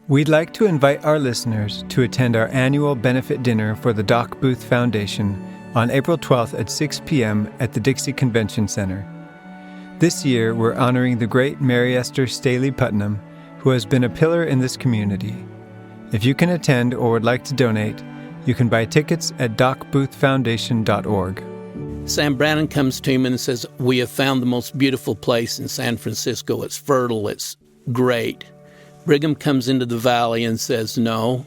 We'd like to invite our listeners to attend our annual benefit dinner for the Doc Booth Foundation on April 12th at 6 p.m. at the Dixie Convention Center. This year, we're honoring the great Mary Esther Staley Putnam, who has been a pillar in this community. If you can attend or would like to donate, you can buy tickets at docboothfoundation.org. Sam Brannon comes to him and says, "We have found the most beautiful place in San Francisco. It's fertile. It's great." Brigham comes into the valley and says, "No,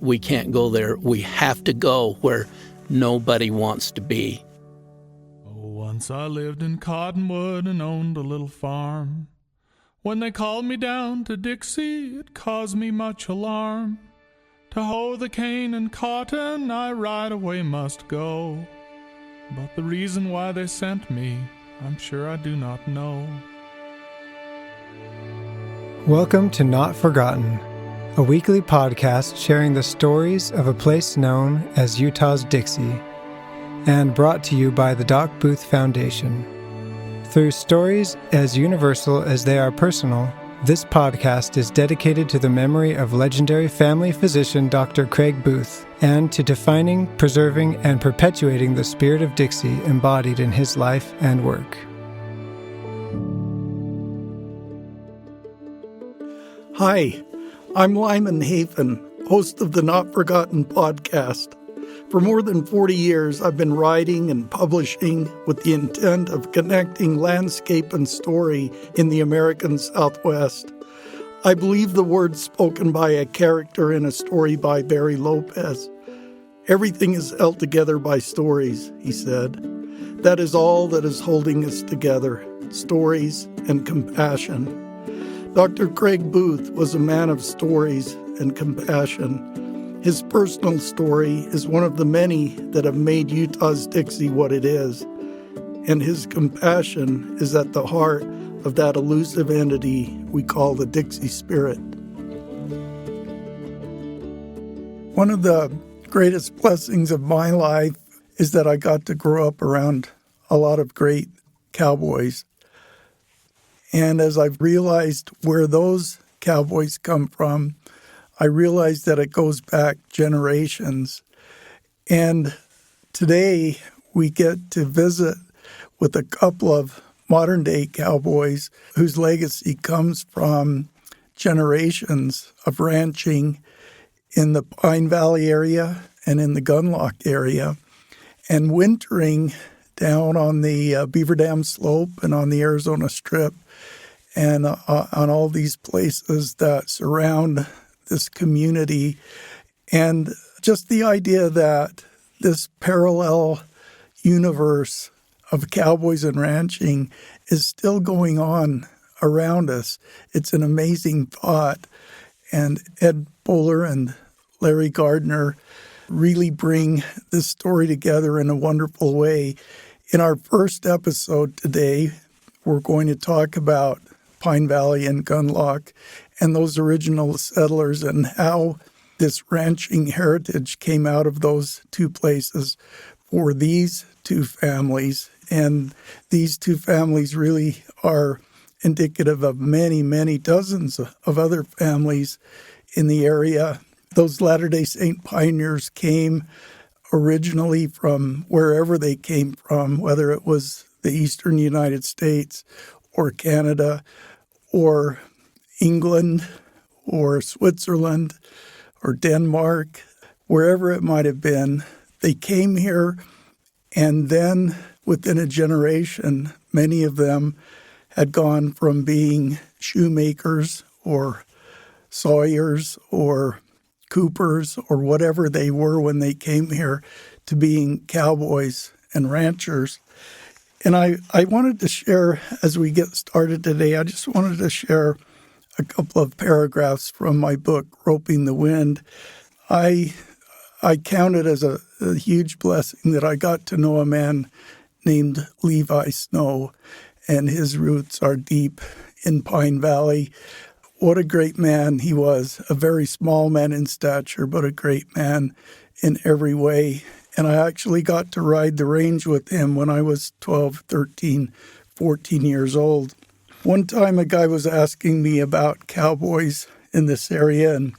we can't go there. We have to go where nobody wants to be." Once I lived in Cottonwood and owned a little farm. When they called me down to Dixie, it caused me much alarm. To hoe the cane and cotton, I right away must go. But the reason why they sent me, I'm sure I do not know. Welcome to Not Forgotten, a weekly podcast sharing the stories of a place known as Utah's Dixie, and brought to you by the Doc Booth Foundation. Through stories as universal as they are personal, this podcast is dedicated to the memory of legendary family physician Dr. Craig Booth and to defining, preserving, and perpetuating the spirit of Dixie embodied in his life and work. Hi, I'm Lyman Hafen, host of the Not Forgotten podcast. For more than 40 years, I've been writing and publishing with the intent of connecting landscape and story in the American Southwest. I believe the words spoken by a character in a story by Barry Lopez. "Everything is held together by stories," he said. "That is all that is holding us together, stories and compassion." Dr. Craig Booth was a man of stories and compassion. His personal story is one of the many that have made Utah's Dixie what it is, and his compassion is at the heart of that elusive entity we call the Dixie spirit. One of the greatest blessings of my life is that I got to grow up around a lot of great cowboys. And as I've realized where those cowboys come from, I realized that it goes back generations. And today we get to visit with a couple of modern-day cowboys whose legacy comes from generations of ranching in the Pine Valley area and in the Gunlock area, and wintering down on the Beaver Dam Slope and on the Arizona Strip, and on all these places that surround this community. And just the idea that this parallel universe of cowboys and ranching is still going on around us. It's an amazing thought. And Ed Bowler and Larry Gardner really bring this story together in a wonderful way. In our first episode today, we're going to talk about Pine Valley and Gunlock and those original settlers and how this ranching heritage came out of those two places for these two families. And these two families really are indicative of many, many dozens of other families in the area. Those Latter-day Saint pioneers came originally from wherever they came from, whether it was the eastern United States or Canada or England or Switzerland or Denmark, wherever it might have been. They came here, and then within a generation, many of them had gone from being shoemakers or sawyers or coopers or whatever they were when they came here to being cowboys and ranchers. And I wanted to share, as we get started today, I just wanted to share a couple of paragraphs from my book, Roping the Wind. I count it as a huge blessing that I got to know a man named Levi Snow, and his roots are deep in Pine Valley. What a great man he was, a very small man in stature, but a great man in every way. And I actually got to ride the range with him when I was 12, 13, 14 years old. One time a guy was asking me about cowboys in this area, and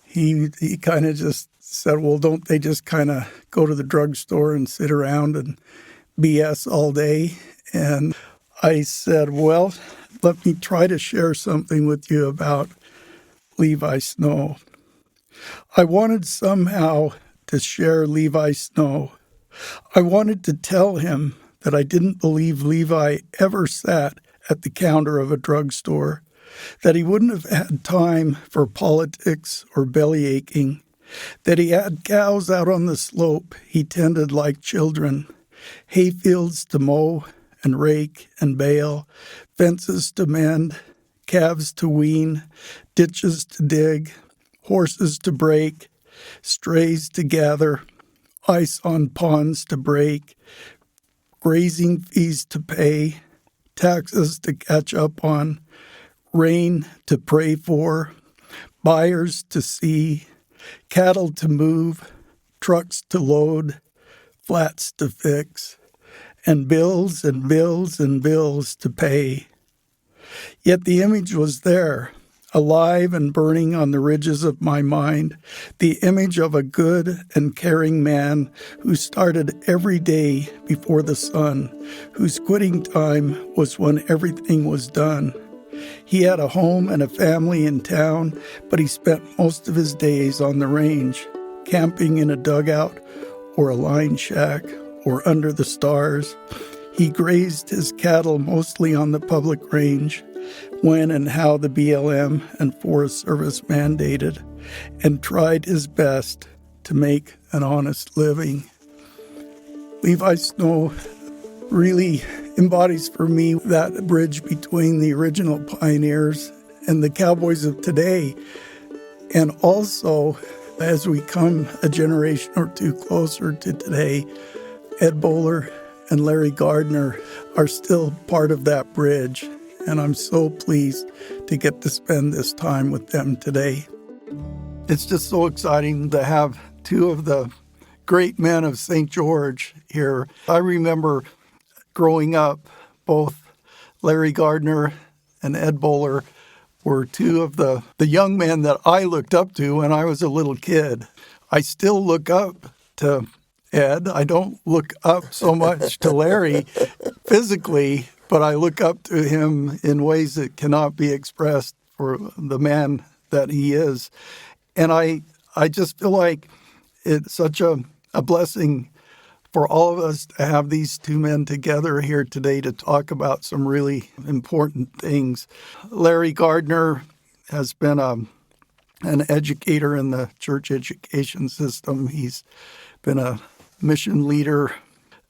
he kind of just said, well, don't they just kind of go to the drugstore and sit around and BS all day? And I said, well, let me try to share something with you about Levi Snow. I wanted somehow to share Levi Snow. I wanted to tell him that I didn't believe Levi ever sat at the counter of a drugstore, that he wouldn't have had time for politics or belly aching, that he had cows out on the slope he tended like children, hayfields to mow and rake and bale, fences to mend, calves to wean, ditches to dig, horses to break, strays to gather, ice on ponds to break, grazing fees to pay, taxes to catch up on, rain to pray for, buyers to see, cattle to move, trucks to load, flats to fix, and bills and bills and bills to pay. Yet the image was there, alive and burning on the ridges of my mind, the image of a good and caring man who started every day before the sun, whose quitting time was when everything was done. He had a home and a family in town, but he spent most of his days on the range, camping in a dugout or a line shack or under the stars. He grazed his cattle mostly on the public range, when and how the BLM and Forest Service mandated, and tried his best to make an honest living. Levi Snow really embodies for me that bridge between the original pioneers and the cowboys of today. And also, as we come a generation or two closer to today, Ed Bowler and Larry Gardner are still part of that bridge. And I'm so pleased to get to spend this time with them today. It's just so exciting to have two of the great men of St. George here. I remember growing up, both Larry Gardner and Ed Bowler were two of the young men that I looked up to when I was a little kid. I still look up to Ed. I don't look up so much to Larry physically, but I look up to him in ways that cannot be expressed for the man that he is. And I just feel like it's such a blessing for all of us to have these two men together here today to talk about some really important things. Larry Gardner has been an educator in the church education system. He's been a mission leader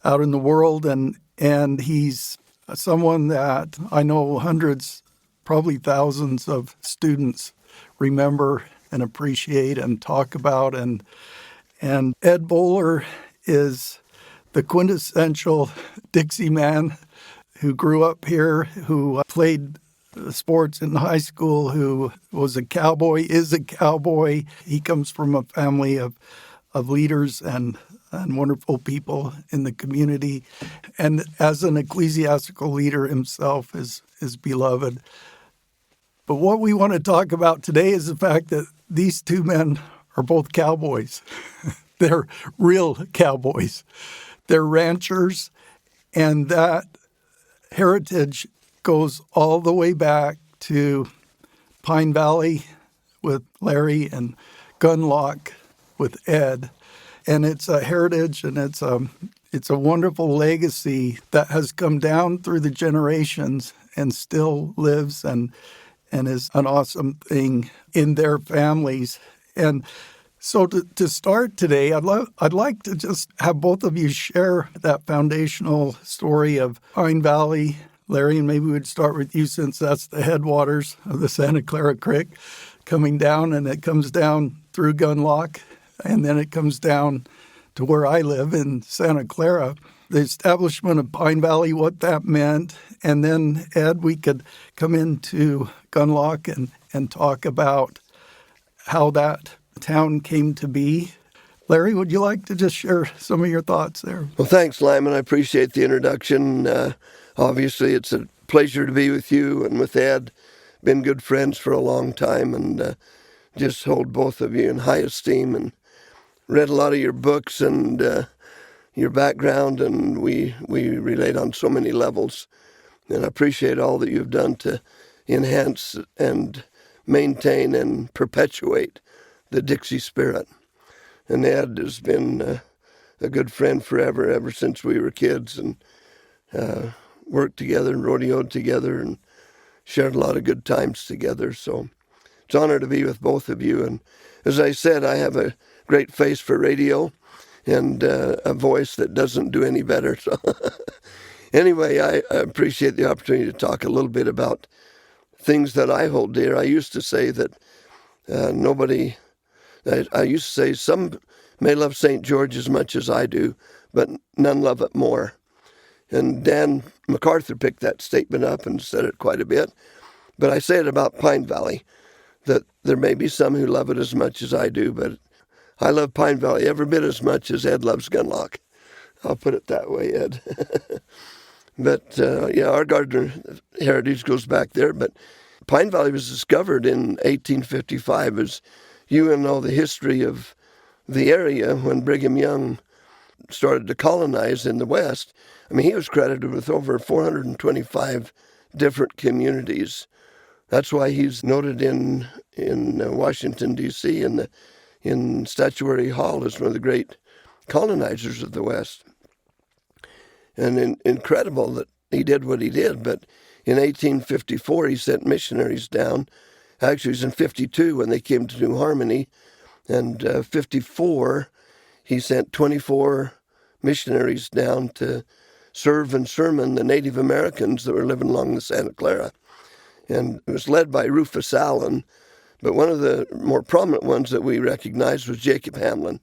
out in the world, and he's someone that I know hundreds, probably thousands of students remember and appreciate and talk about. And Ed Bowler is the quintessential Dixie man who grew up here, who played sports in high school, who was a cowboy, is a cowboy. He comes from a family of leaders and wonderful people in the community. And as an ecclesiastical leader himself is beloved. But what we want to talk about today is the fact that these two men are both cowboys. They're real cowboys. They're ranchers, and that heritage goes all the way back to Pine Valley with Larry and Gunlock with Ed. And it's a heritage, and it's a wonderful legacy that has come down through the generations and still lives and is an awesome thing in their families. And so to start today, I'd like to just have both of you share that foundational story of Pine Valley. Larry, and maybe we'd start with you since that's the headwaters of the Santa Clara Creek coming down, and it comes down through Gunlock, and then it comes down to where I live in Santa Clara. The establishment of Pine Valley, what that meant, and then, Ed, we could come into Gunlock and talk about how that town came to be. Larry, would you like to just share some of your thoughts there? Well, thanks, Lyman. I appreciate the introduction. Obviously, it's a pleasure to be with you and with Ed. been good friends for a long time, and just hold both of you in high esteem, and read a lot of your books and your background, and we relate on so many levels. And I appreciate all that you've done to enhance and maintain and perpetuate the Dixie spirit. And Ed has been a good friend forever, ever since we were kids, and worked together and rodeoed together and shared a lot of good times together. So it's an honor to be with both of you. And as I said, I have a great face for radio and a voice that doesn't do any better. So anyway, I appreciate the opportunity to talk a little bit about things that I hold dear. I used to say that I used to say some may love St. George as much as I do, but none love it more. And Dan MacArthur picked that statement up and said it quite a bit. But I say it about Pine Valley, that there may be some who love it as much as I do, but I love Pine Valley every bit as much as Ed loves Gunlock. I'll put it that way, Ed. But, our Gardner heritage goes back there. But Pine Valley was discovered in 1855, as you know the history of the area when Brigham Young started to colonize in the West. I mean, he was credited with over 425 different communities. That's why he's noted in Washington, D.C., in Statuary Hall as one of the great colonizers of the West. And incredible that he did what he did. But in 1854, he sent missionaries down. Actually, it was in 52 when they came to New Harmony. And 54, he sent 24 missionaries down to serve and sermon the Native Americans that were living along the Santa Clara. And it was led by Rufus Allen. But one of the more prominent ones that we recognized was Jacob Hamlin.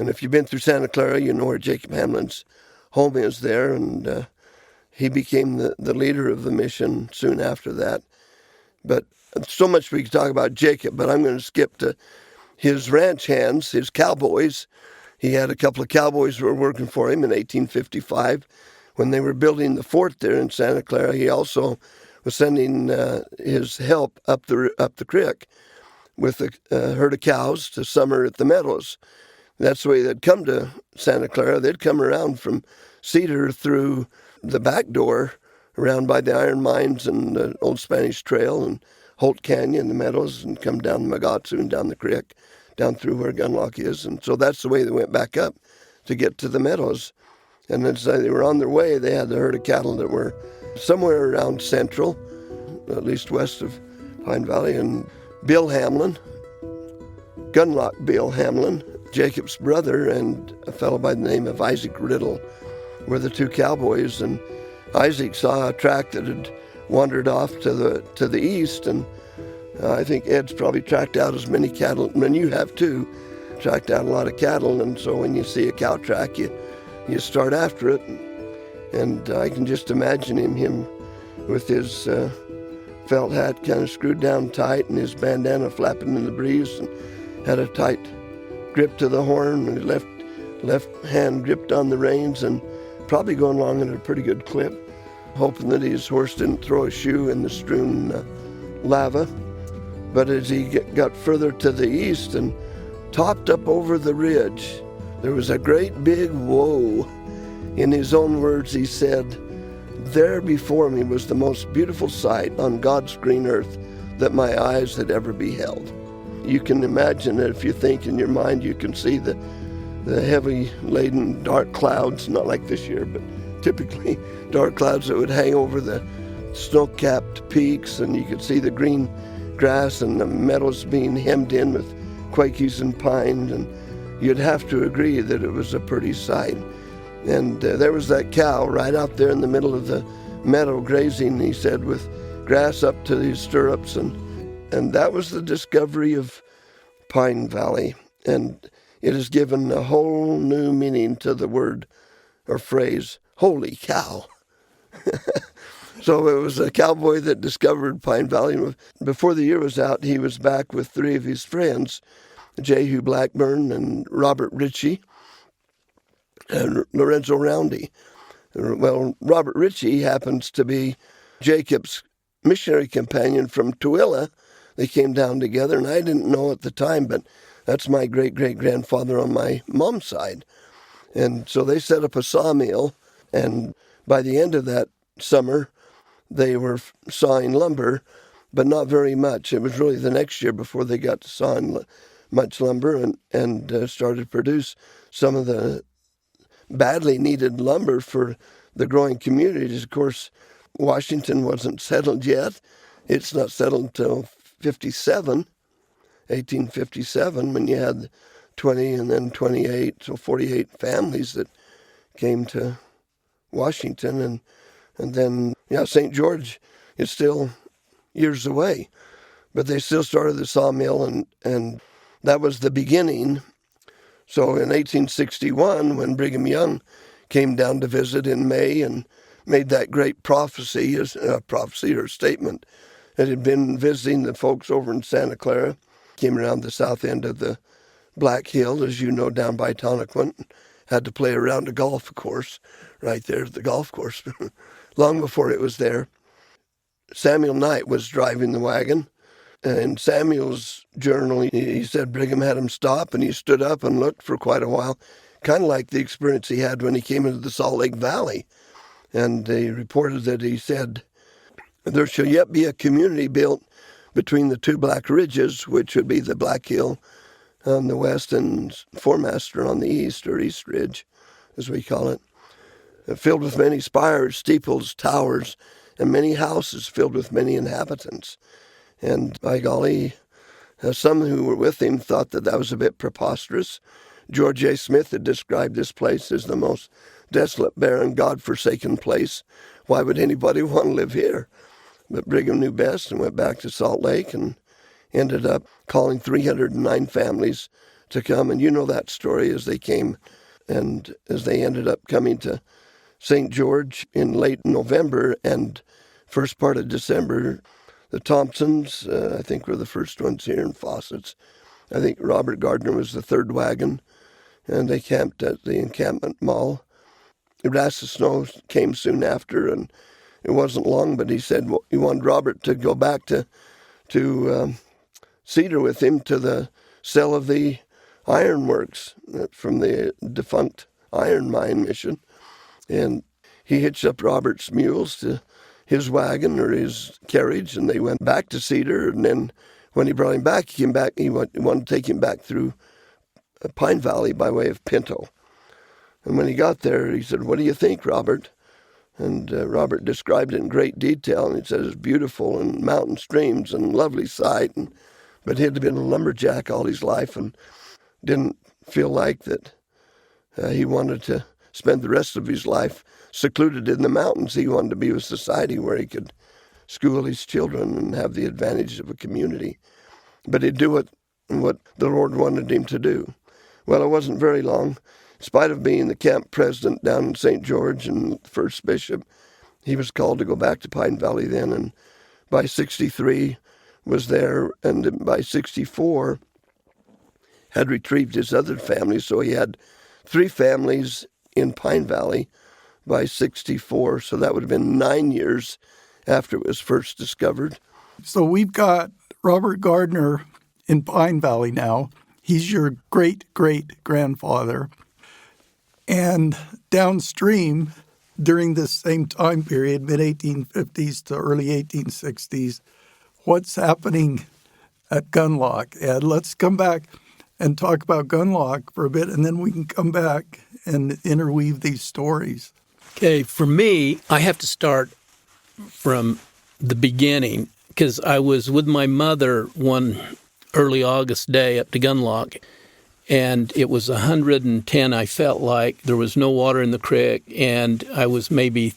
And if you've been through Santa Clara, you know where Jacob Hamlin's home is there. And he became the leader of the mission soon after that. But so much we could talk about Jacob, but I'm going to skip to his ranch hands, his cowboys. He had a couple of cowboys who were working for him in 1855. When they were building the fort there in Santa Clara, he also was sending his help up the creek with a herd of cows to summer at the meadows. That's the way they'd come to Santa Clara. They'd come around from Cedar through the back door, around by the iron mines and the Old Spanish Trail and Holt Canyon, the meadows, and come down Magatsu and down the creek, down through where Gunlock is. And so that's the way they went back up to get to the meadows. And as they were on their way, they had the herd of cattle that were somewhere around Central, at least west of Pine Valley. And Bill Hamlin, Gunlock Bill Hamlin, Jacob's brother, and a fellow by the name of Isaac Riddle were the two cowboys. And Isaac saw a track that had wandered off to the east, and I think Ed's probably tracked out as many cattle, and you have too, tracked out a lot of cattle. And so when you see a cow track, you start after it. And I can just imagine him with his felt hat kind of screwed down tight and his bandana flapping in the breeze, and had a tight grip to the horn, and his left hand gripped on the reins, and probably going along at a pretty good clip, hoping that his horse didn't throw a shoe in the strewn lava. But as he got further to the east and topped up over the ridge, there was a great big whoa. In his own words, he said, "There before me was the most beautiful sight on God's green earth that my eyes had ever beheld." You can imagine that if you think in your mind, you can see the heavy laden dark clouds, not like this year, but typically dark clouds that would hang over the snow-capped peaks, and you could see the green grass and the meadows being hemmed in with quakies and pines, and you'd have to agree that it was a pretty sight. And there was that cow right out there in the middle of the meadow grazing, he said, with grass up to his stirrups, and that was the discovery of Pine Valley. And it has given a whole new meaning to the word or phrase, holy cow. So it was a cowboy that discovered Pine Valley. Before the year was out, he was back with three of his friends, Jehu Blackburn and Robert Ritchie and Lorenzo Roundy. Well, Robert Ritchie happens to be Jacob's missionary companion from Tooele. They came down together, and I didn't know at the time, but that's my great-great-grandfather on my mom's side. And so they set up a sawmill, and by the end of that summer, they were sawing lumber, but not very much. It was really the next year before they got to sawing much lumber and started to produce some of the badly needed lumber for the growing communities. Of course, Washington wasn't settled yet. It's not settled until 1857, when you had 20 and then 28, so 48 families that came to Washington. And then, St. George is still years away. But they still started the sawmill, and that was the beginning. So in 1861, when Brigham Young came down to visit in May and made that great prophecy or statement, that had been visiting the folks over in Santa Clara, came around the south end of the Black Hill, as you know, down by Tonnequin, had to play around a golf course right there at the golf course, long before it was there. Samuel Knight was driving the wagon. In Samuel's journal, he said Brigham had him stop, and he stood up and looked for quite a while, kind of like the experience he had when he came into the Salt Lake Valley. And they reported that he said, "There shall yet be a community built between the two Black Ridges," which would be the Black Hill on the west and Fourmaster on the east, or East Ridge, as we call it, "filled with many spires, steeples, towers, and many houses filled with many inhabitants." And by golly, some who were with him thought that was a bit preposterous. George A. Smith had described this place as the most desolate, barren, God-forsaken place. Why would anybody want to live here? But Brigham knew best and went back to Salt Lake and ended up calling 309 families to come. And you know that story, as they came, and as they ended up coming to St. George in late November and first part of December. The Thompsons, I think, were the first ones here in Fawcett's. I think Robert Gardner was the third wagon, and they camped at the encampment mall. Erastus Snow came soon after, and it wasn't long, but he said he wanted Robert to go back to Cedar with him to the cell of the ironworks from the defunct iron mine mission. And he hitched up Robert's mules to his wagon or his carriage, and they went back to Cedar. And then when he brought him back, he wanted to take him back through Pine Valley by way of Pinto. And when he got there, he said, "What do you think, Robert?" And Robert described it in great detail, and he said it's beautiful and mountain streams and lovely sight. But he had been a lumberjack all his life and didn't feel like that he wanted to spend the rest of his life secluded in the mountains. He wanted to be with society where he could school his children and have the advantage of a community. But he'd do what the Lord wanted him to do. Well, it wasn't very long. In spite of being the camp president down in St. George and first bishop, he was called to go back to Pine Valley then, and by 63 was there, and by 64 had retrieved his other family. So he had 3 families in Pine Valley by 64, so that would have been 9 years after it was first discovered. So we've got Robert Gardner in Pine Valley now. He's your great-great-grandfather. And downstream, during this same time period, mid-1850s to early 1860s, what's happening at Gunlock? Ed, let's come back and talk about Gunlock for a bit, and then we can come back and interweave these stories. Okay, for me, I have to start from the beginning, because I was with my mother one early August day up to Gunlock, and it was 110, I felt like. There was no water in the creek, and I was maybe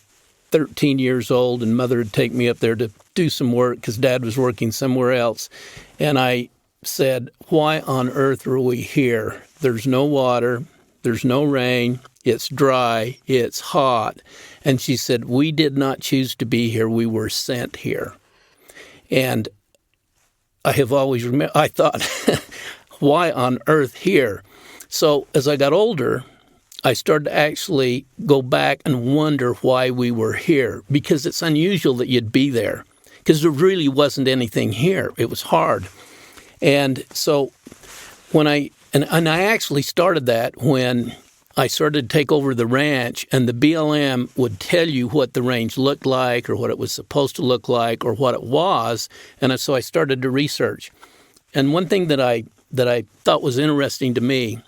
13 years old, and Mother would take me up there to do some work because Dad was working somewhere else. And I said, "Why on earth are we here? There's no water, there's no rain, it's dry, it's hot." And she said, "We did not choose to be here, we were sent here." And I have always remembered, I thought, why on earth here? So as I got older, I started to actually go back and wonder why we were here, because it's unusual that you'd be there. because there really wasn't anything here. It was hard. And so when I actually started that when I started to take over the ranch, and the BLM would tell you what the range looked like or what it was supposed to look like or what it was. And so I started to research. And one thing that I thought was interesting to me,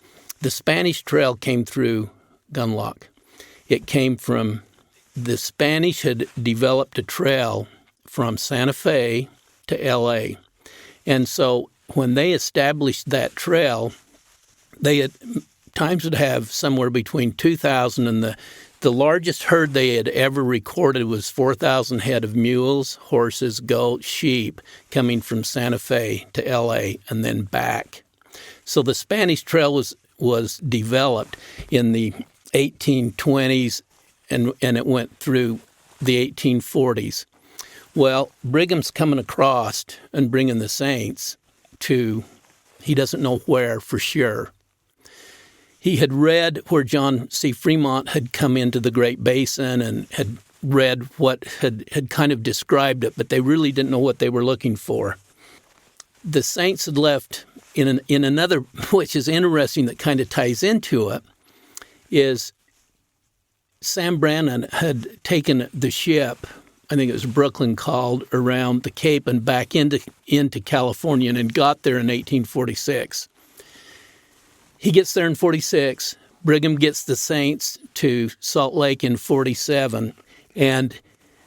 the Spanish Trail came through Gunlock. It came from, the Spanish had developed a trail from Santa Fe to L.A. And so when they established that trail, they at times would have somewhere between 2,000 and the largest herd they had ever recorded was 4,000 head of mules, horses, goats, sheep coming from Santa Fe to L.A. and then back. So the Spanish Trail was developed in the 1820s and it went through the 1840s. Well, Brigham's coming across and bringing the Saints to, he doesn't know where for sure. He had read where John C. Fremont had come into the Great Basin and had read what had kind of described it, but they really didn't know what they were looking for. The Saints had left in another, which is interesting that kind of ties into it, is Sam Brannan had taken the ship, I think it was Brooklyn called, around the Cape and back into California and got there in 1846. He gets there in 46. Brigham gets the Saints to Salt Lake in 47. And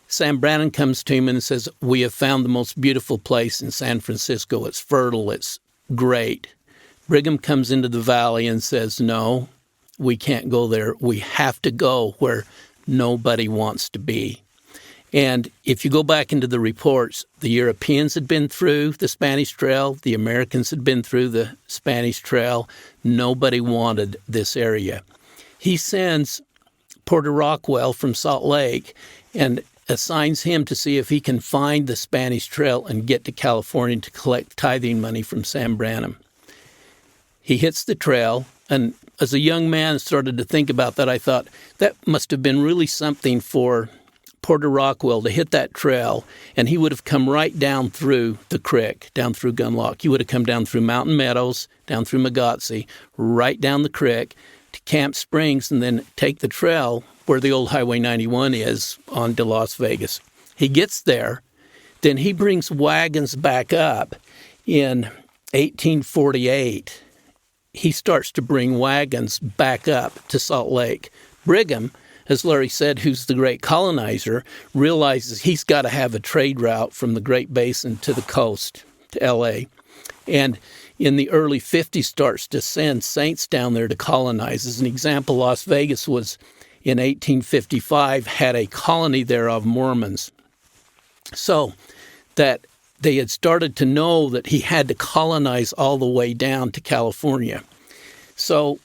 Sam Brannan comes to him and says, we have found the most beautiful place in San Francisco. It's fertile. It's great. Brigham comes into the valley and says, no, we can't go there. We have to go where nobody wants to be. And if you go back into the reports, the Europeans had been through the Spanish Trail. The Americans had been through the Spanish Trail. Nobody wanted this area. He sends Porter Rockwell from Salt Lake and assigns him to see if he can find the Spanish Trail and get to California to collect tithing money from Sam Brannan. He hits the trail, and as a young man started to think about that, I thought that must have been really something for Porter Rockwell to hit that trail, and he would have come right down through the creek, down through Gunlock. He would have come down through Mountain Meadows, down through Magatsy, right down the creek to Camp Springs, and then take the trail where the old Highway 91 is on to Las Vegas. He gets there, then he brings wagons back up in 1848. He starts to bring wagons back up to Salt Lake. Brigham, as Larry said, who's the great colonizer, realizes he's got to have a trade route from the Great Basin to the coast, to L.A. And in the early 50s starts to send Saints down there to colonize. As an example, Las Vegas was, in 1855, had a colony there of Mormons. So that they had started to know that he had to colonize all the way down to California. So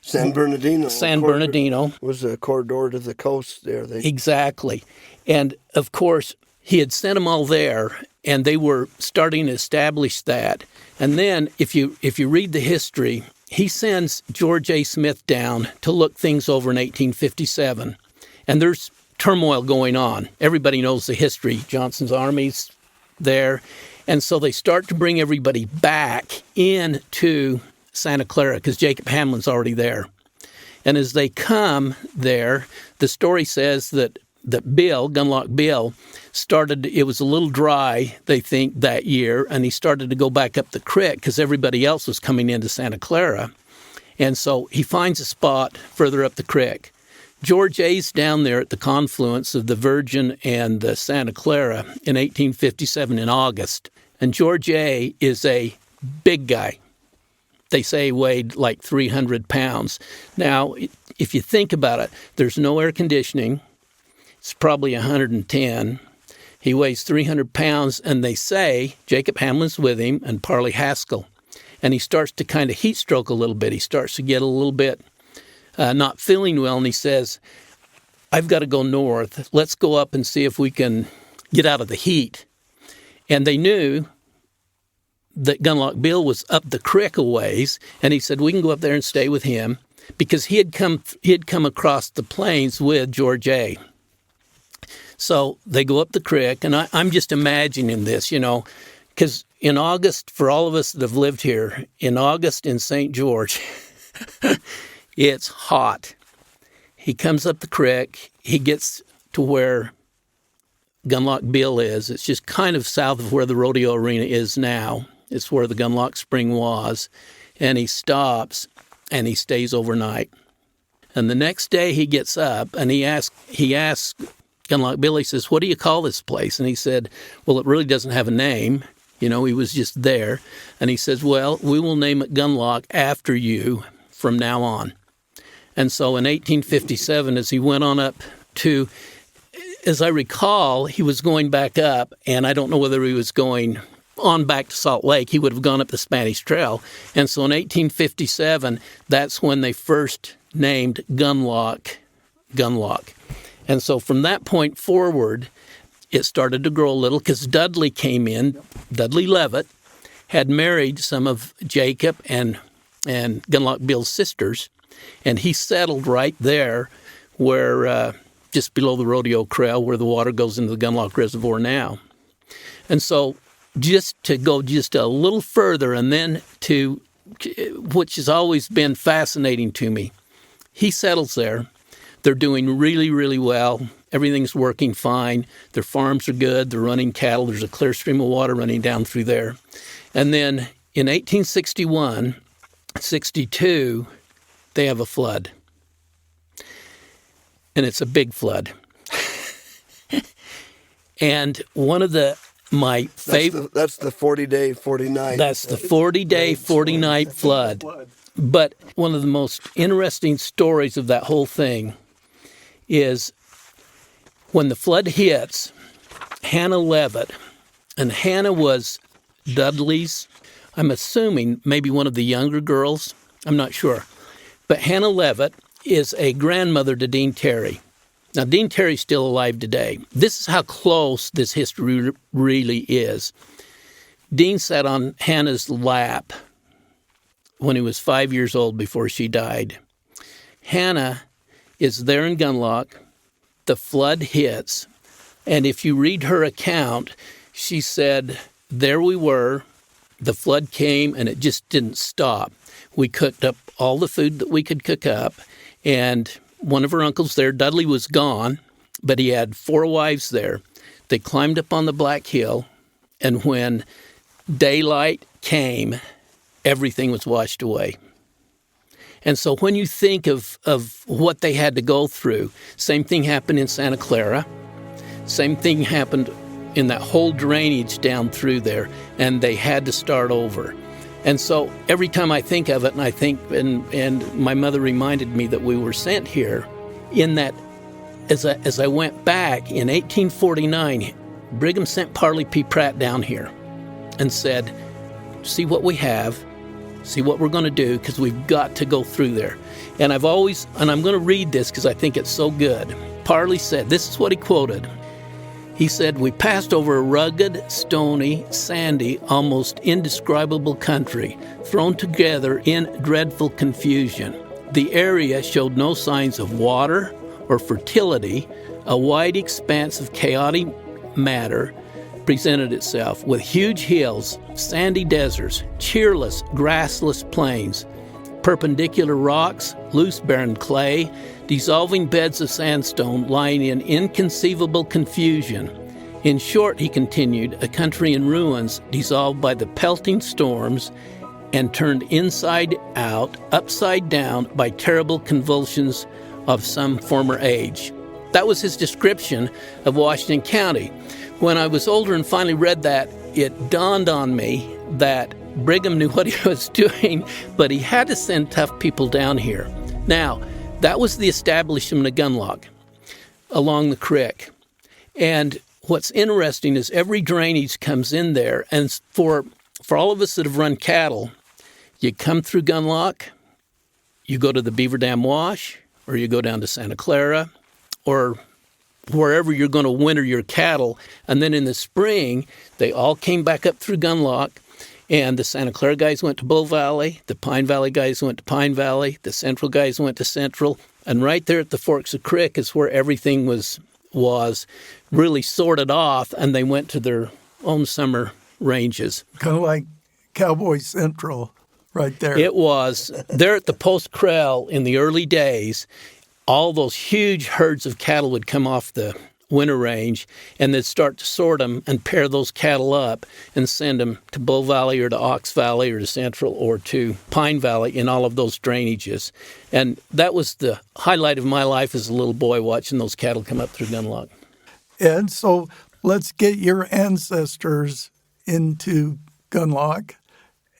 San Bernardino was a corridor to the coast there. Exactly. And, of course, he had sent them all there, and they were starting to establish that. And then, if you read the history, he sends George A. Smith down to look things over in 1857. And there's turmoil going on. Everybody knows the history. Johnson's army's there. And so they start to bring everybody back into Santa Clara because Jacob Hamlin's already there. And as they come there, the story says that Bill, Gunlock Bill, started, it was a little dry, they think, that year, and he started to go back up the creek because everybody else was coming into Santa Clara. And so he finds a spot further up the creek. George A.'s down there at the confluence of the Virgin and the Santa Clara in 1857 in August. And George A. is a big guy. They say he weighed like 300 pounds. Now, if you think about it, there's no air conditioning. It's probably 110. He weighs 300 pounds, and they say Jacob Hamlin's with him and Parley Haskell. And he starts to kind of heat stroke a little bit. He starts to get a little bit not feeling well, and he says, I've got to go north. Let's go up and see if we can get out of the heat. And they knew that Gunlock Bill was up the creek a ways, and he said, we can go up there and stay with him, because he had come across the plains with George A. So they go up the creek, and I'm just imagining this, because in August, for all of us that have lived here, in August in St. George, it's hot. He comes up the creek. He gets to where Gunlock Bill is. It's just kind of south of where the rodeo arena is now. It's where the Gunlock Spring was. And he stops, and he stays overnight. And the next day he gets up, and he asks Gunlock Bill, he says, "What do you call this place?" And he said, "Well, it really doesn't have a name. He was just there." And he says, "Well, we will name it Gunlock after you from now on." And so in 1857, as he went on up to, as I recall, he was going back up, and I don't know whether he was going on back to Salt Lake. He would have gone up the Spanish Trail. And so in 1857, that's when they first named Gunlock. And so from that point forward, it started to grow a little because Dudley came in. Dudley Levitt had married some of Jacob and Gunlock Bill's sisters, and he settled right there where just below the rodeo trail where the water goes into the Gunlock Reservoir now. And so just to go just a little further, and then to, which has always been fascinating to me, he settles there. They're doing really, really well. Everything's working fine. Their farms are good. They're running cattle. There's a clear stream of water running down through there. And then in 1861, 62, they have a flood. And it's a big flood. And one of my favorite... That's the 40-day, 40-night. That's the 40-day, 40-night flood. But one of the most interesting stories of that whole thing is when the flood hits, Hannah Levitt, and Hannah was Dudley's, I'm assuming maybe one of the younger girls, I'm not sure. But Hannah Levitt is a grandmother to Dean Terry. Now, Dean Terry's still alive today. This is how close this history really is. Dean sat on Hannah's lap when he was 5 years old before she died. Hannah is there in Gunlock. The flood hits. And if you read her account, she said, there we were. The flood came, and it just didn't stop. We cooked up all the food that we could cook up, and one of her uncles there, Dudley, was gone, but he had 4 wives there. They climbed up on the Black Hill, and when daylight came, everything was washed away. And so when you think of what they had to go through, same thing happened in Santa Clara. Same thing happened in that whole drainage down through there, and they had to start over. And so every time I think of it, and I think, and my mother reminded me that we were sent here, in that, as I went back in 1849, Brigham sent Parley P. Pratt down here and said, see what we have, see what we're going to do, because we've got to go through there. And I'm going to read this because I think it's so good. Parley said, this is what he quoted. He said, we passed over a rugged, stony, sandy, almost indescribable country, thrown together in dreadful confusion. The area showed no signs of water or fertility. A wide expanse of chaotic matter presented itself, with huge hills, sandy deserts, cheerless, grassless plains, perpendicular rocks, loose barren clay, dissolving beds of sandstone lying in inconceivable confusion. In short, he continued, a country in ruins, dissolved by the pelting storms and turned inside out, upside down by terrible convulsions of some former age. That was his description of Washington County. When I was older and finally read that, it dawned on me that Brigham knew what he was doing, but he had to send tough people down here. Now, that was the establishment of Gunlock along the creek. And what's interesting is every drainage comes in there. And for all of us that have run cattle, you come through Gunlock, you go to the Beaver Dam Wash, or you go down to Santa Clara, or wherever you're going to winter your cattle. And then in the spring, they all came back up through Gunlock. And the Santa Clara guys went to Bull Valley, the Pine Valley guys went to Pine Valley, the Central guys went to Central, and right there at the forks of the creek is where everything was was really sorted off, and they went to their own summer ranges. Kind of like Cowboy Central right there. It was. There at the Post Corral in the early days, all those huge herds of cattle would come off the winter range, and they'd start to sort them and pair those cattle up and send them to Bull Valley or to Ox Valley or to Central or to Pine Valley in all of those drainages. And that was the highlight of my life as a little boy, watching those cattle come up through Gunlock. And so let's get your ancestors into Gunlock,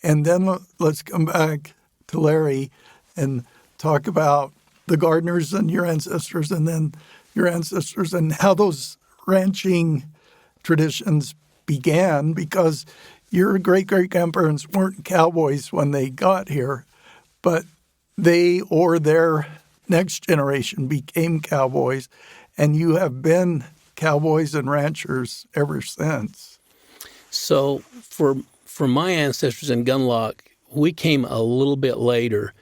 and then let's come back to Larry and talk about the Gardners and your ancestors, and then your ancestors and how those ranching traditions began, because your great-great-grandparents weren't cowboys when they got here, but they or their next generation became cowboys, and you have been cowboys and ranchers ever since. So for my ancestors in Gunlock, we came a little bit later,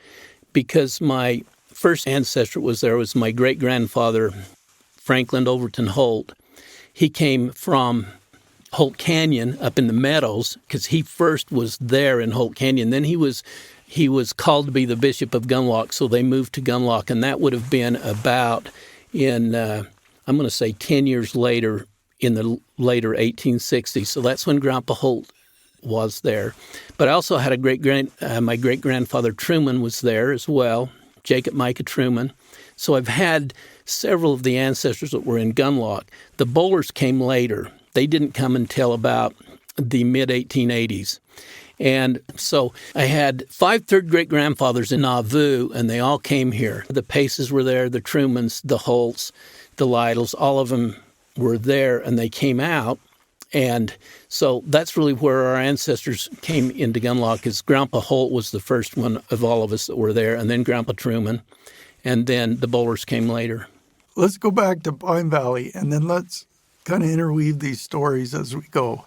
because my first ancestor was my great-grandfather, Franklin Overton Holt. He came from Holt Canyon up in the meadows, because he first was there in Holt Canyon. Then he was called to be the Bishop of Gunlock, so they moved to Gunlock, and that would have been about in, I'm going to say 10 years later, in the later 1860s. So that's when Grandpa Holt was there. But I also had my great-grandfather Truman was there as well, Jacob Micah Truman. So I've had several of the ancestors that were in Gunlock. The Bowlers came later. They didn't come until about the mid-1880s. And so I had 5 third great-grandfathers in Nauvoo, and they all came here. The Paces were there, the Trumans, the Holts, the Lytles, all of them were there, and they came out. And so that's really where our ancestors came into Gunlock, is Grandpa Holt was the first one of all of us that were there, and then Grandpa Truman, and then the Bowlers came later. Let's go back to Pine Valley, and then let's kind of interweave these stories as we go.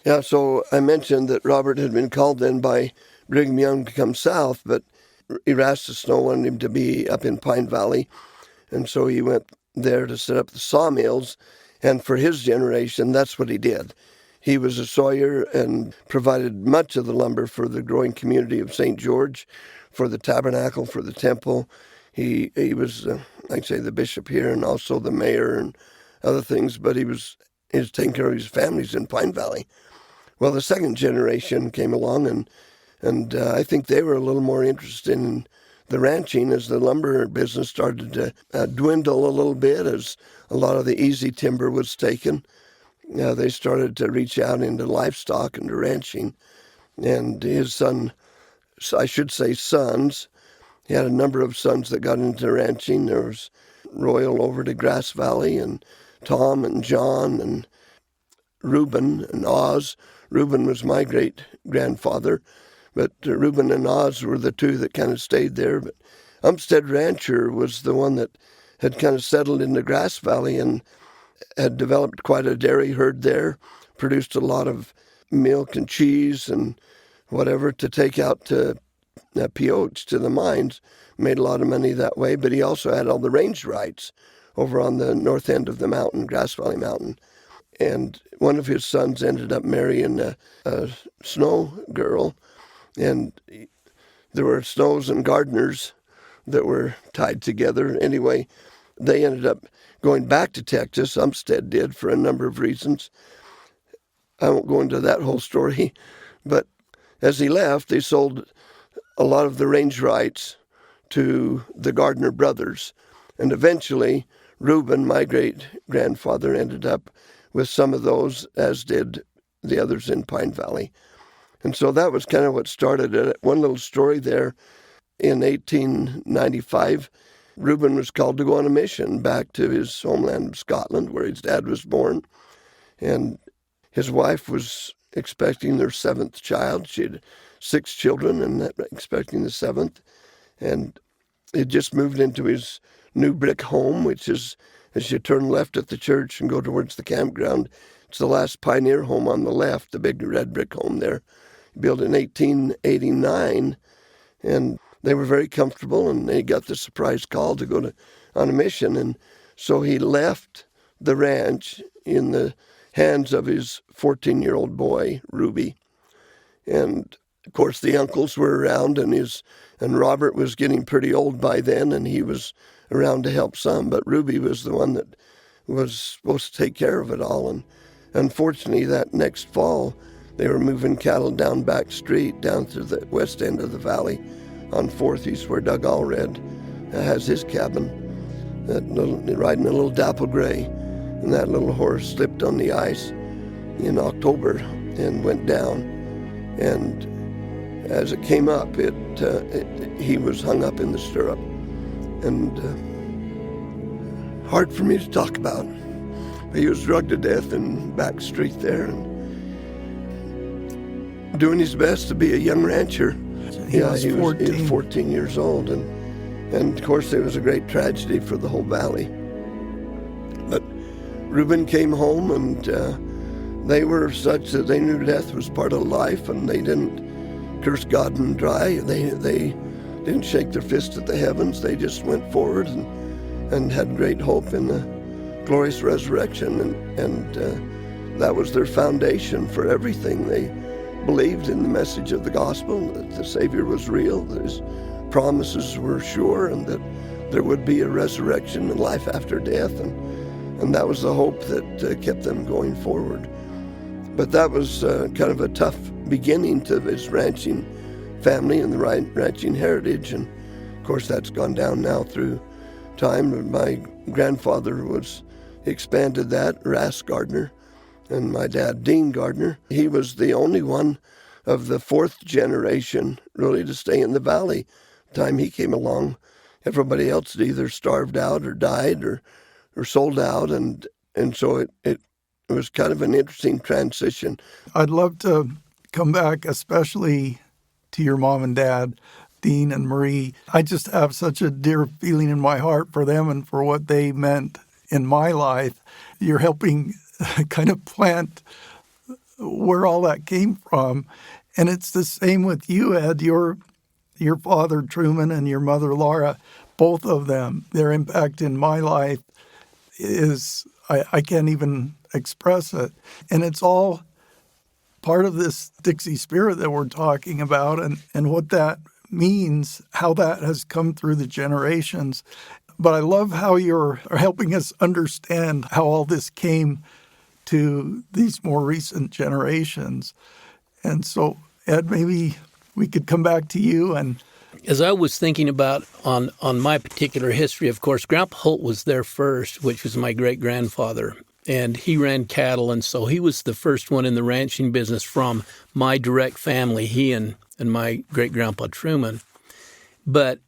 Yeah, so I mentioned that Robert had been called then by Brigham Young to come south, but Erastus Snow wanted him to be up in Pine Valley, and so he went there to set up the sawmills, and for his generation, that's what he did. He was a sawyer and provided much of the lumber for the growing community of St. George, for the tabernacle, for the temple. He was, I'd say, the bishop here and also the mayor and other things, but he was taking care of his families in Pine Valley. Well, the second generation came along, and I think they were a little more interested in the ranching as the lumber business started to dwindle a little bit, as a lot of the easy timber was taken. They started to reach out into livestock and to ranching. And his son, I should say sons, he had a number of sons that got into ranching. There was Royal over to Grass Valley, and Tom and John and Reuben and Oz. Reuben was my great-grandfather, but Reuben and Oz were the two that kind of stayed there. But Umstead Rancher was the one that had kind of settled into Grass Valley and had developed quite a dairy herd there, produced a lot of milk and cheese and whatever to take out to Pioche, to the mines, made a lot of money that way. But he also had all the range rights over on the north end of the mountain, Grass Valley Mountain. And one of his sons ended up marrying a Snow girl, and there were Snows and Gardners that were tied together. Anyway, they ended up going back to Texas. Umstead did, for a number of reasons. I won't go into that whole story, but as he left, they sold a lot of the range rights to the Gardner brothers, and eventually Reuben, my great-grandfather, ended up with some of those, as did the others in Pine Valley. And so that was kind of what started it. One little story there, in 1895, Reuben was called to go on a mission back to his homeland of Scotland, where his dad was born. And his wife was expecting their 7th child. She had 6 children and expecting the 7th. And he just moved into his new brick home, which is, as you turn left at the church and go towards the campground, it's the last pioneer home on the left, the big red brick home there, built in 1889. And they were very comfortable, and they got the surprise call to go on a mission. And So he left the ranch in the hands of his 14-year-old boy, Ruby. And, of course, the uncles were around, and Robert was getting pretty old by then, and he was around to help some. But Ruby was the one that was supposed to take care of it all. And unfortunately, that next fall, they were moving cattle down back street, down through the west end of the valley on 4th East, where Doug Allred has his cabin, riding a little dapple gray. And that little horse slipped on the ice in October and went down. And as it came up, he was hung up in the stirrup. And hard for me to talk about. But he was drugged to death in back street there, and doing his best to be a young rancher. He was 14. He was 14 years old, and of course it was a great tragedy for the whole valley. But Reuben came home, and they were such that they knew death was part of life, and they didn't curse God and dry. They didn't shake their fist at the heavens. They just went forward and had great hope in the glorious resurrection, and that was their foundation for everything. They believed in the message of the gospel, that the Savior was real, that his promises were sure, and that there would be a resurrection and life after death, and that was the hope that kept them going forward. But that was kind of a tough beginning to his ranching family and the ranching heritage, and of course that's gone down now through time. My grandfather expanded that, Ras Gardner, and my dad, Dean Gardner. He was the only one of the 4th generation really to stay in the valley. The time he came along, everybody else had either starved out or died or sold out, and so it was kind of an interesting transition. I'd love to come back, especially to your mom and dad, Dean and Marie. I just have such a dear feeling in my heart for them and for what they meant in my life. You're helping kind of plant where all that came from. And it's the same with you, Ed. Your father, Truman, and your mother, Laura, both of them, their impact in my life is, I can't even express it. And it's all part of this Dixie spirit that we're talking about, and what that means, how that has come through the generations. But I love how you're helping us understand how all this came to these more recent generations. And so, Ed, maybe we could come back to you. And as I was thinking about on my particular history, of course, Grandpa Holt was there first, which was my great-grandfather. And he ran cattle, and so he was the first one in the ranching business from my direct family, he and my great-grandpa Truman. But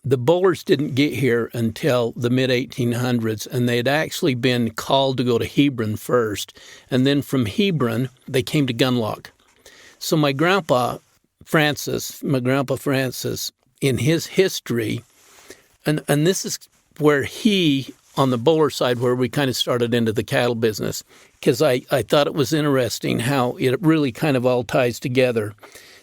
the Bowlers didn't get here until the mid-1800s, and they had actually been called to go to Hebron first. And then from Hebron, they came to Gunlock. So my grandpa Francis, in his history, and this is where he, on the Bowler side, where we kind of started into the cattle business, because I thought it was interesting how it really kind of all ties together.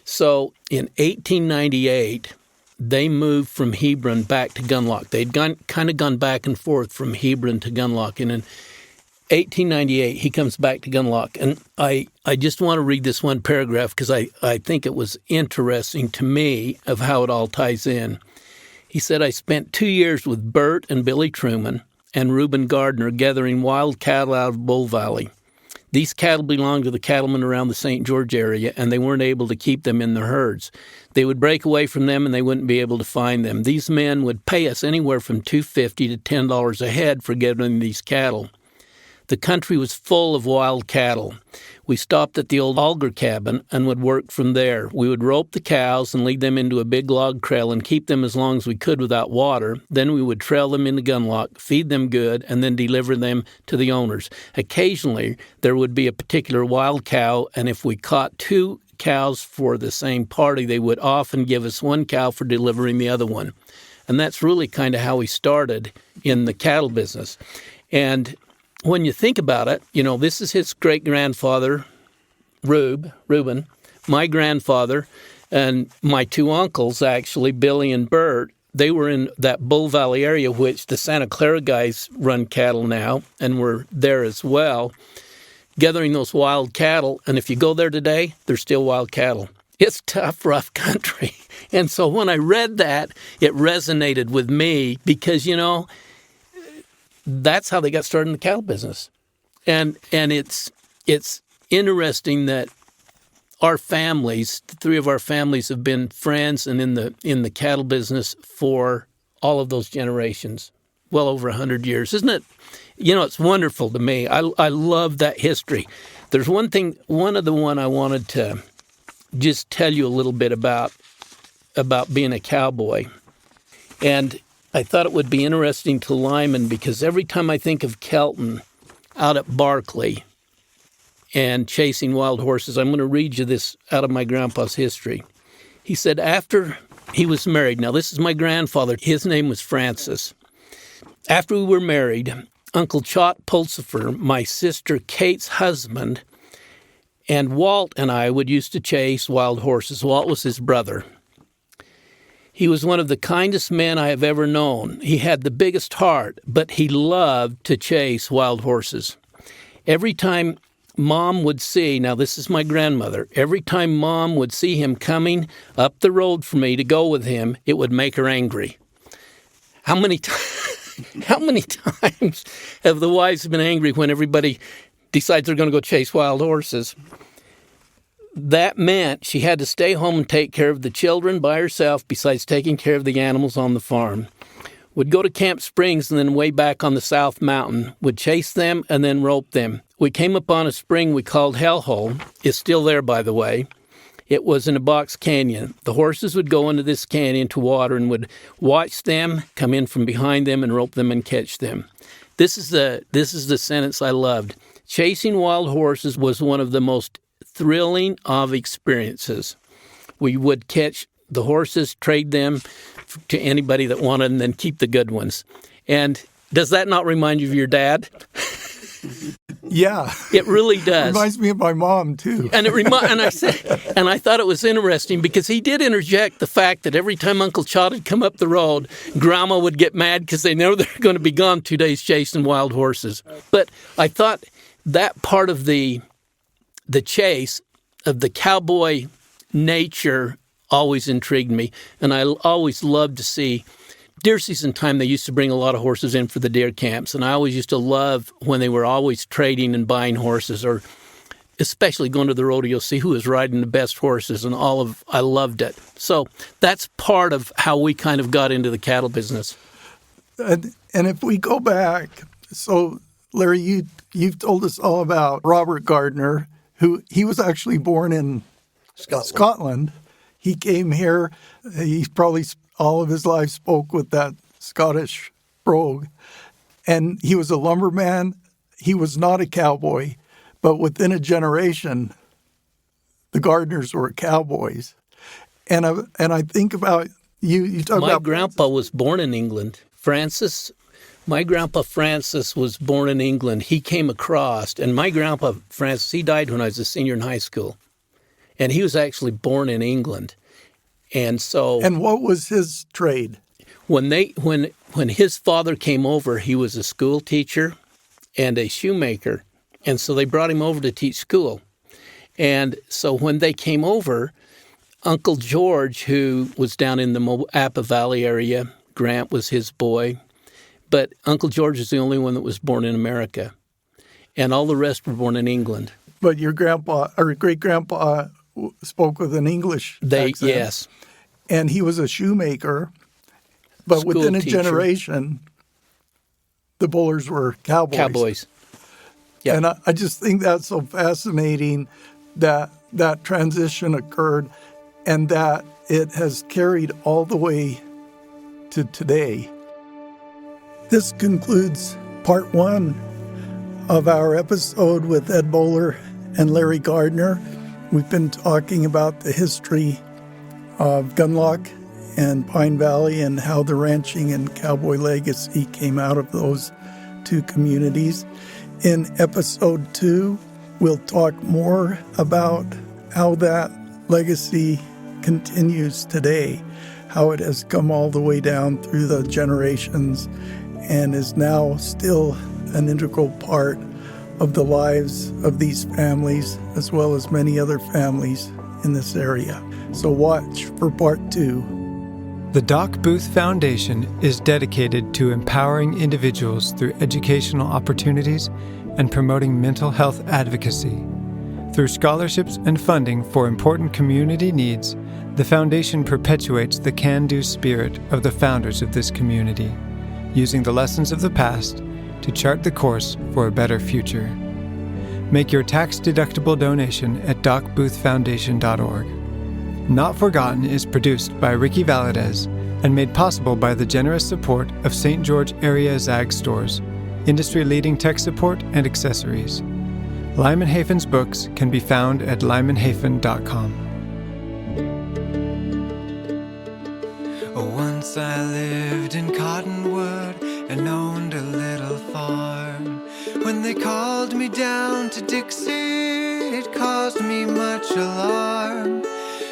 So in 1898, they moved from Hebron back to Gunlock. They'd gone back and forth from Hebron to Gunlock. And in 1898, he comes back to Gunlock. And I just want to read this one paragraph because I think it was interesting to me of how it all ties in. He said, "I spent 2 years with Bert and Billy Truman and Reuben Gardner gathering wild cattle out of Bull Valley. These cattle belonged to the cattlemen around the St. George area, and they weren't able to keep them in their herds. They would break away from them, and they wouldn't be able to find them. These men would pay us anywhere from $2.50 to $10 a head for getting these cattle. The country was full of wild cattle. We stopped at the old Alger cabin and would work from there. We would rope the cows and lead them into a big log trail and keep them as long as we could without water. Then we would trail them into Gunlock, feed them good, and then deliver them to the owners. Occasionally, there would be a particular wild cow, and if we caught 2 cows for the same party, they would often give us 1 cow for delivering the other one." And that's really kind of how we started in the cattle business. And when you think about it, this is his great-grandfather, Reuben, my grandfather, and my 2 uncles, actually, Billy and Bert, they were in that Bull Valley area, which the Santa Clara guys run cattle now, and we're there as well, gathering those wild cattle. And if you go there today, there's still wild cattle. It's tough, rough country. And so when I read that, it resonated with me because, that's how they got started in the cattle business. And it's interesting that our families, the three of our families, have been friends and in the cattle business for all of those generations, well over 100 years. Isn't it? It's wonderful to me. I love that history. There's one of the one I wanted to just tell you a little bit about being a cowboy. And I thought it would be interesting to Lyman because every time I think of Kelton out at Barkley and chasing wild horses, I'm going to read you this out of my grandpa's history. He said after he was married, now this is my grandfather, his name was Francis. After we were married, Uncle Chot Pulsifer, my sister Kate's husband, and Walt and I would used to chase wild horses. Walt was his brother. He was one of the kindest men I have ever known. He had the biggest heart, but he loved to chase wild horses. Every time Mom would see, now this is my grandmother, every time Mom would see him coming up the road for me to go with him, it would make her angry. How many times have the wives been angry when everybody decides they're going to go chase wild horses? That meant she had to stay home and take care of the children by herself besides taking care of the animals on the farm. Would go to Camp Springs and then way back on the South Mountain. Would chase them and then rope them. We came upon a spring we called Hellhole. It's still there, by the way. It was in a box canyon. The horses would go into this canyon to water and would watch them, come in from behind them and rope them and catch them. This is the sentence I loved. Chasing wild horses was one of the most thrilling of experiences. We would catch the horses, trade them to anybody that wanted, and then keep the good ones. And does that not remind you of your dad? Yeah. It really does. It reminds me of my mom, too. And I thought it was interesting because he did interject the fact that every time Uncle Chot had come up the road, Grandma would get mad because they know they're going to be gone 2 days chasing wild horses. But I thought that part of the chase, of the cowboy nature, always intrigued me. And I always loved to see deer season time. They used to bring a lot of horses in for the deer camps. And I always used to love when they were always trading and buying horses, or especially going to the rodeo, see who was riding the best horses. And I loved it. So that's part of how we kind of got into the cattle business. And if we go back, so Larry, you've told us all about Robert Gardner, he was actually born in Scotland. He came here. He probably all of his life spoke with that Scottish brogue. And he was a lumberman. He was not a cowboy. But within a generation, the Gardners were cowboys. And I think about you talk about... My grandpa was born in England. My grandpa Francis was born in England. He came across, and my grandpa Francis, he died when I was a senior in high school. And he was actually born in England. And so... And what was his trade? When his father came over, he was a school teacher and a shoemaker. And so they brought him over to teach school. And so when they came over, Uncle George, who was down in the Moapa Valley area, Grant was his boy, but Uncle George is the only one that was born in America. And all the rest were born in England. But your grandpa or great-grandpa spoke with an English accent. Yes. And he was a shoemaker. But School within a teacher. generation, the Bowlers were cowboys. Yep. And I just think that's so fascinating that transition occurred and that it has carried all the way to today. This concludes part 1 of our episode with Ed Bowler and Larry Gardner. We've been talking about the history of Gunlock and Pine Valley and how the ranching and cowboy legacy came out of those two communities. In episode 2, we'll talk more about how that legacy continues today, how it has come all the way down through the generations and is now still an integral part of the lives of these families, as well as many other families in this area. So watch for part 2. The Doc Booth Foundation is dedicated to empowering individuals through educational opportunities and promoting mental health advocacy. Through scholarships and funding for important community needs, the foundation perpetuates the can-do spirit of the founders of this community, using the lessons of the past to chart the course for a better future. Make your tax-deductible donation at docboothfoundation.org. Not Forgotten is produced by Ricky Valadez and made possible by the generous support of St. George Area Zag Stores, industry-leading tech support and accessories. Lyman Hafen's books can be found at lymanhafen.com. Once I lived in Cottonwood and owned a little farm. When they called me down to Dixie, it caused me much alarm.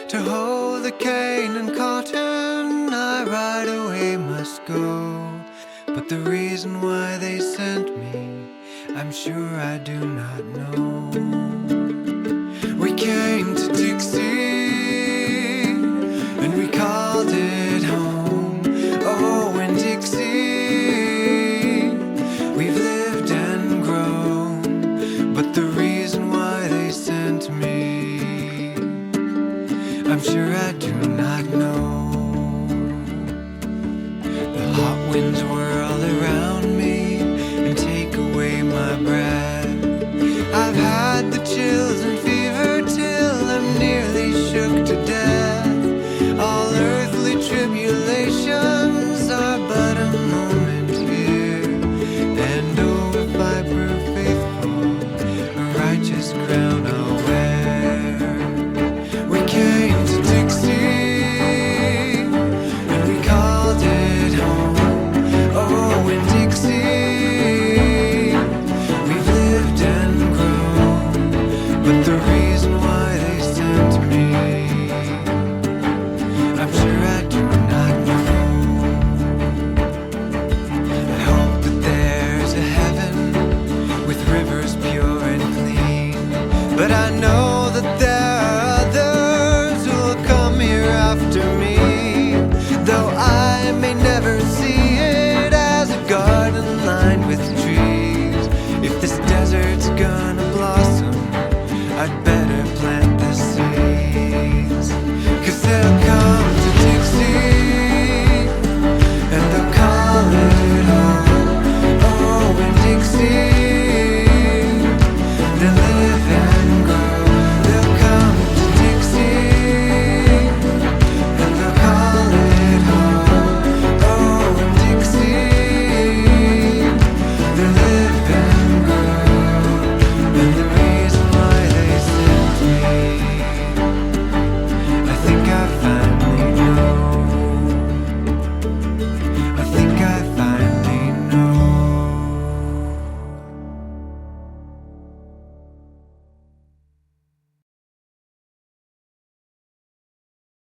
To hoe the cane and cotton, I right away must go. But the reason why they sent me, I'm sure I do not know. We came to Dixie and we called it home. Oh, in Dixie we've lived and grown. But the reason why they sent me, I'm sure I do not know. The hot winds whirl around me and take away my breath. I've had the chills and fever till I'm nearly shook to death. All earthly tribulations are but a moment here. And oh, if I prove faithful, a righteous crown I'll wear. We came to Dixie and we called it home. Oh, in Dixie we've lived and grown. But the reason why they sent me, I'm sure I do not know. I hope that there's a heaven with rivers pure and clean. But I know that there are others who will come here after me.